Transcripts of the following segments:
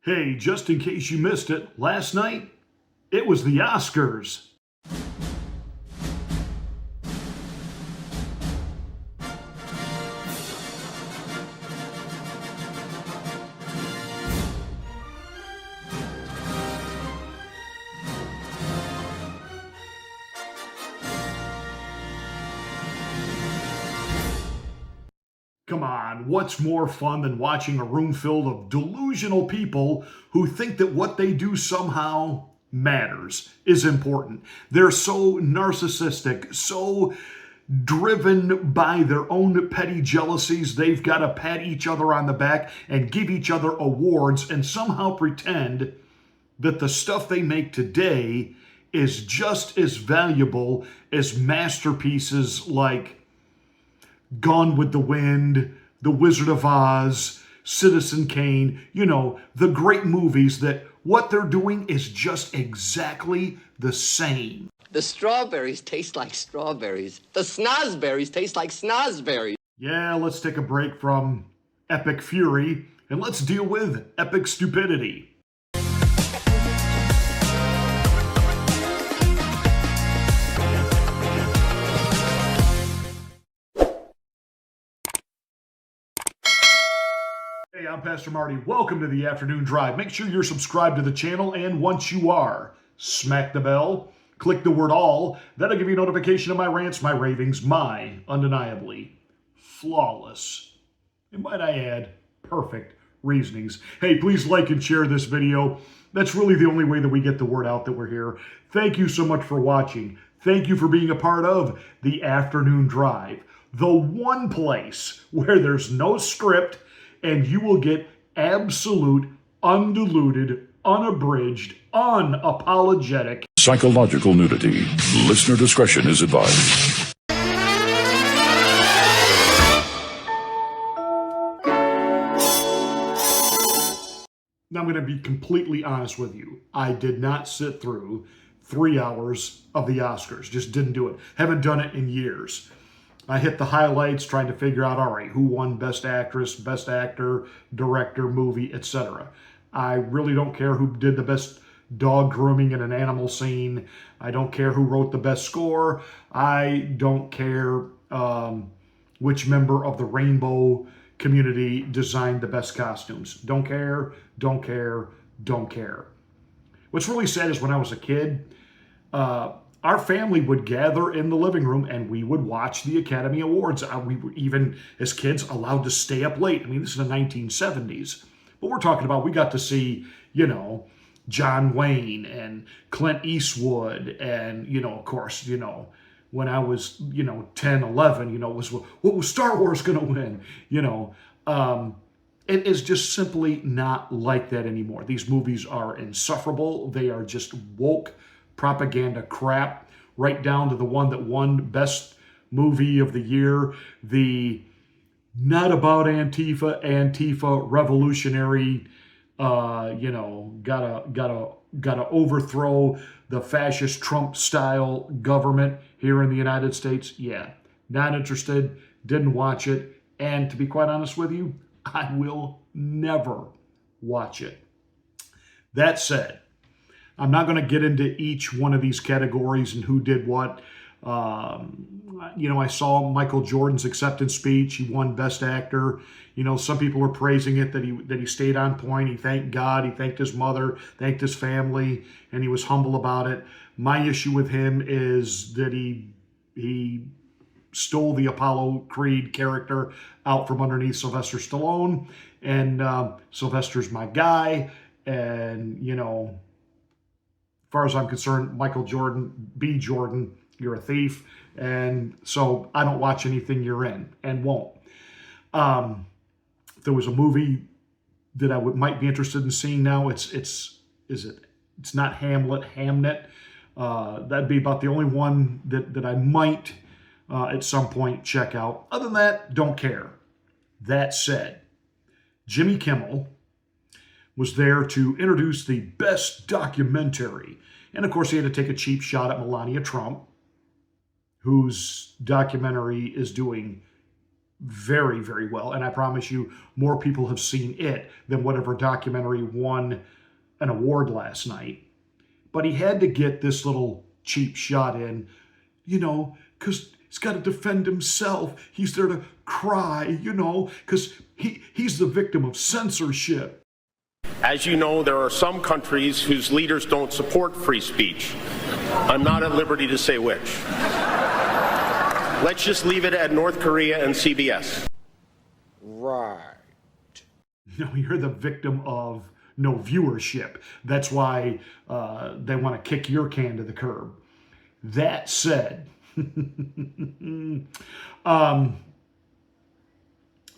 Hey, just in case you missed it, last night, it was the Oscars. Come on, what's more fun than watching a room filled of delusional people who think that what they do somehow matters, is important? They're so narcissistic, so driven by their own petty jealousies, they've got to pat each other on the back and give each other awards and somehow pretend that the stuff they make today is just as valuable as masterpieces like Gone with the Wind, The Wizard of Oz, Citizen Kane, the great movies that what they're doing is just exactly the same. The strawberries taste like strawberries. The snozberries taste like snozberries. Yeah, let's take a break from epic fury and let's deal with epic stupidity. Hey, I'm Pastor Marty. Welcome to the Afternoon Drive. Make sure you're subscribed to the channel, and once you are, smack the bell, click the word all. That'll give you a notification of my rants, my ravings, my undeniably flawless, and might I add, perfect reasonings. Hey, please like and share this video. That's really the only way that we get the word out that we're here. Thank you so much for watching. Thank you for being a part of the Afternoon Drive, the one place where there's no script, and you will get absolute, undiluted, unabridged, unapologetic psychological nudity. Listener discretion is advised. Now, I'm going to be completely honest with you. I did not sit through 3 hours of the Oscars. Just didn't do it. Haven't done it in years. I hit the highlights trying to figure out, all right, who won Best Actress, Best Actor, Director, Movie, etc. I really don't care who did the best dog grooming in an animal scene. I don't care who wrote the best score. I don't care which member of the rainbow community designed the best costumes. Don't care, don't care, don't care. What's really sad is when I was a kid, our family would gather in the living room and we would watch the Academy Awards. We were even, as kids, allowed to stay up late. I mean, this is the 1970s. But we're talking about, we got to see, John Wayne and Clint Eastwood. And, of course, when I was, 10, 11, was what was Star Wars going to win? It is just simply not like that anymore. These movies are insufferable. They are just woke propaganda crap, right down to the one that won Best Movie of the Year, the not about Antifa revolutionary, gotta overthrow the fascist Trump style government here in the United States. Yeah, not interested, didn't watch it, and to be quite honest with you, I will never watch it. That said, I'm not going to get into each one of these categories and who did what. I saw Michael Jordan's acceptance speech. He won Best Actor. Some people are praising it that he stayed on point. He thanked God. He thanked his mother, thanked his family, and he was humble about it. My issue with him is that he stole the Apollo Creed character out from underneath Sylvester Stallone. And Sylvester's my guy. And, as far as I'm concerned, Michael Jordan, B. Jordan, you're a thief. And so I don't watch anything you're in and won't. If there was a movie that I might be interested in seeing now, it's not Hamnet. That'd be about the only one that I might at some point check out. Other than that, don't care. That said, Jimmy Kimmel was there to introduce the best documentary. And of course, he had to take a cheap shot at Melania Trump, whose documentary is doing very, very well. And I promise you, more people have seen it than whatever documentary won an award last night. But he had to get this little cheap shot in, because he's got to defend himself. He's there to cry, because he's the victim of censorship. As you know, there are some countries whose leaders don't support free speech. I'm not at liberty to say which. Let's just leave it at North Korea and CBS. Right. You're the victim of no viewership. That's why they want to kick your can to the curb. That said,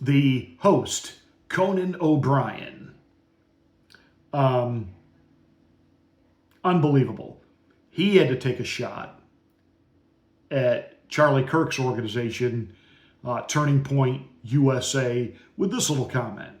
the host, Conan O'Brien, unbelievable. He had to take a shot at Charlie Kirk's organization, Turning Point USA, with this little comment.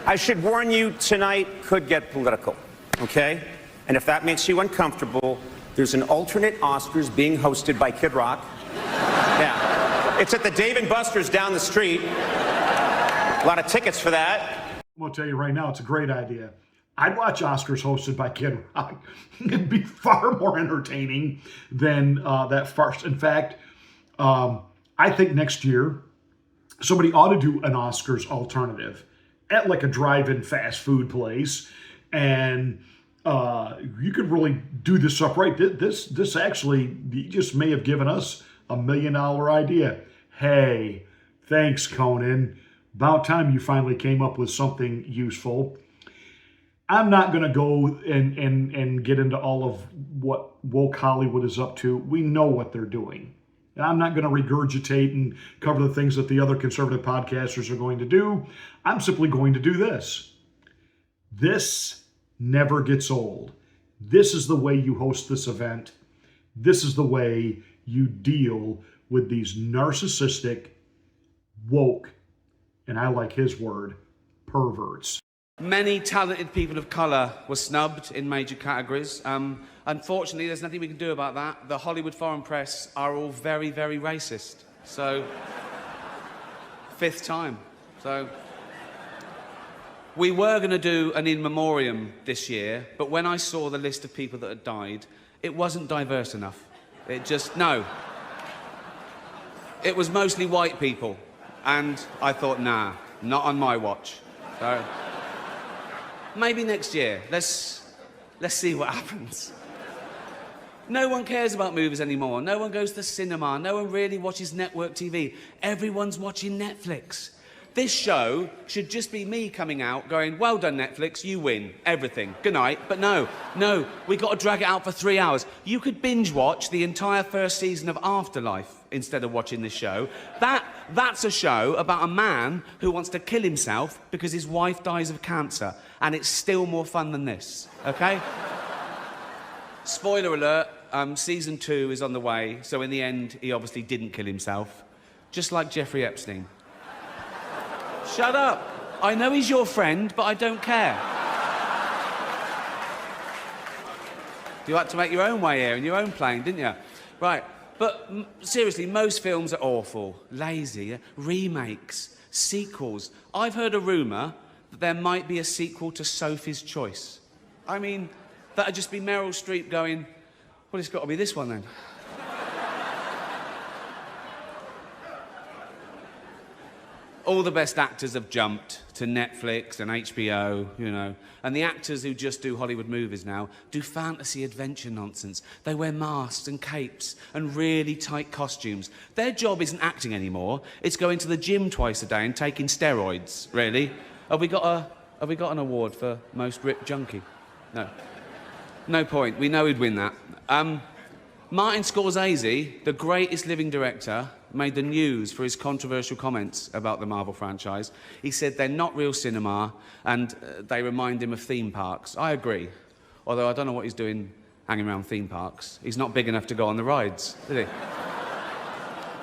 I should warn you, tonight could get political, okay? And if that makes you uncomfortable, there's an alternate Oscars being hosted by Kid Rock. Yeah. It's at the Dave & Buster's down the street. A lot of tickets for that. I'm going to tell you right now, it's a great idea. I'd watch Oscars hosted by Kid Rock. It'd be far more entertaining than that farce. In fact, I think next year, somebody ought to do an Oscars alternative at like a drive-in fast food place, and you could really do this up right. This actually, you just may have given us $1 million idea. Hey, thanks, Conan. About time you finally came up with something useful. I'm not going to go and get into all of what woke Hollywood is up to. We know what they're doing. And I'm not going to regurgitate and cover the things that the other conservative podcasters are going to do. I'm simply going to do this. This never gets old. This is the way you host this event. This is the way you deal with these narcissistic, woke, and I like his word, perverts. Many talented people of colour were snubbed in major categories. Unfortunately, there's nothing we can do about that. The Hollywood foreign press are all very, very racist. So, fifth time. So, we were going to do an in memoriam this year, but when I saw the list of people that had died, it wasn't diverse enough. No. It was mostly white people. And I thought, nah, not on my watch. So, maybe next year. Let's see what happens. No one cares about movies anymore. No one goes to the cinema. No one really watches network TV. Everyone's watching Netflix. This show should just be me coming out going, well done, Netflix, you win everything. Good night. But no, we got to drag it out for 3 hours. You could binge watch the entire first season of Afterlife instead of watching this show. That's a show about a man who wants to kill himself because his wife dies of cancer. And it's still more fun than this, okay? Spoiler alert, season 2 is on the way, so in the end, he obviously didn't kill himself. Just like Jeffrey Epstein. Shut up. I know he's your friend, but I don't care. You had to make your own way here in your own plane, didn't you? Right, but seriously, most films are awful, lazy, remakes, sequels. I've heard a rumour that there might be a sequel to Sophie's Choice. I mean, that'd just be Meryl Streep going, well, it's got to be this one then. All the best actors have jumped to Netflix and HBO, and the actors who just do Hollywood movies now do fantasy adventure nonsense. They wear masks and capes and really tight costumes. Their job isn't acting anymore. It's going to the gym twice a day and taking steroids, really. Have we got an award for most ripped junkie? No. No point. We know he'd win that. Martin Scorsese, the greatest living director, made the news for his controversial comments about the Marvel franchise. He said they're not real cinema and they remind him of theme parks. I agree. Although I don't know what he's doing hanging around theme parks. He's not big enough to go on the rides, is he?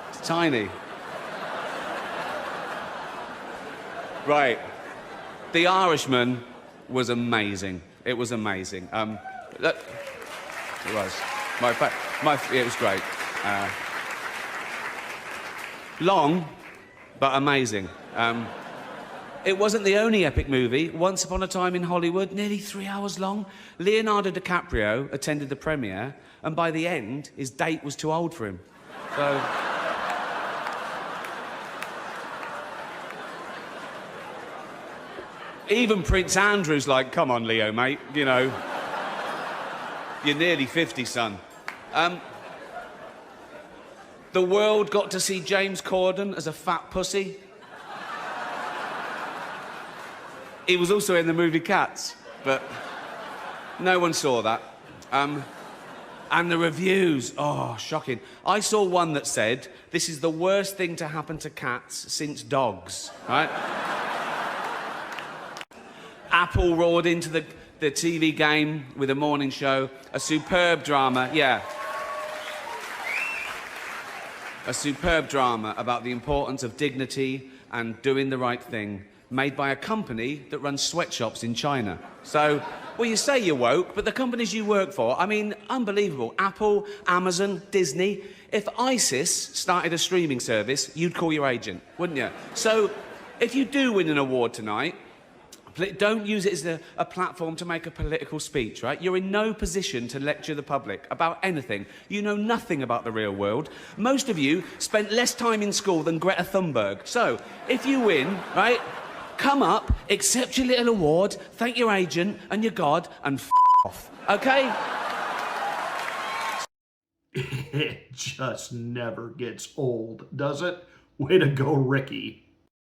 It's tiny. Right. The Irishman was amazing. It was amazing. It was. It was great. Long, but amazing. It wasn't the only epic movie. Once Upon a Time in Hollywood, nearly 3 hours long. Leonardo DiCaprio attended the premiere, and by the end, his date was too old for him. So... Even Prince Andrew's like, come on, Leo, mate, you know. You're nearly 50, son. The world got to see James Corden as a fat pussy. He was also in the movie Cats, but no one saw that. And the reviews, oh, shocking. I saw one that said, this is the worst thing to happen to cats since dogs, right? Apple roared into the TV game with a morning show. A superb drama, yeah. A superb drama about the importance of dignity and doing the right thing, made by a company that runs sweatshops in China. So, well, you say you're woke, but the companies you work for, I mean, unbelievable. Apple, Amazon, Disney. If ISIS started a streaming service, you'd call your agent, wouldn't you? So, if you do win an award tonight, don't use it as a platform to make a political speech, right? You're in no position to lecture the public about anything. You know nothing about the real world. Most of you spent less time in school than Greta Thunberg. So, if you win, right, come up, accept your little award, thank your agent and your God, and f*** off, okay? It just never gets old, does it? Way to go, Ricky.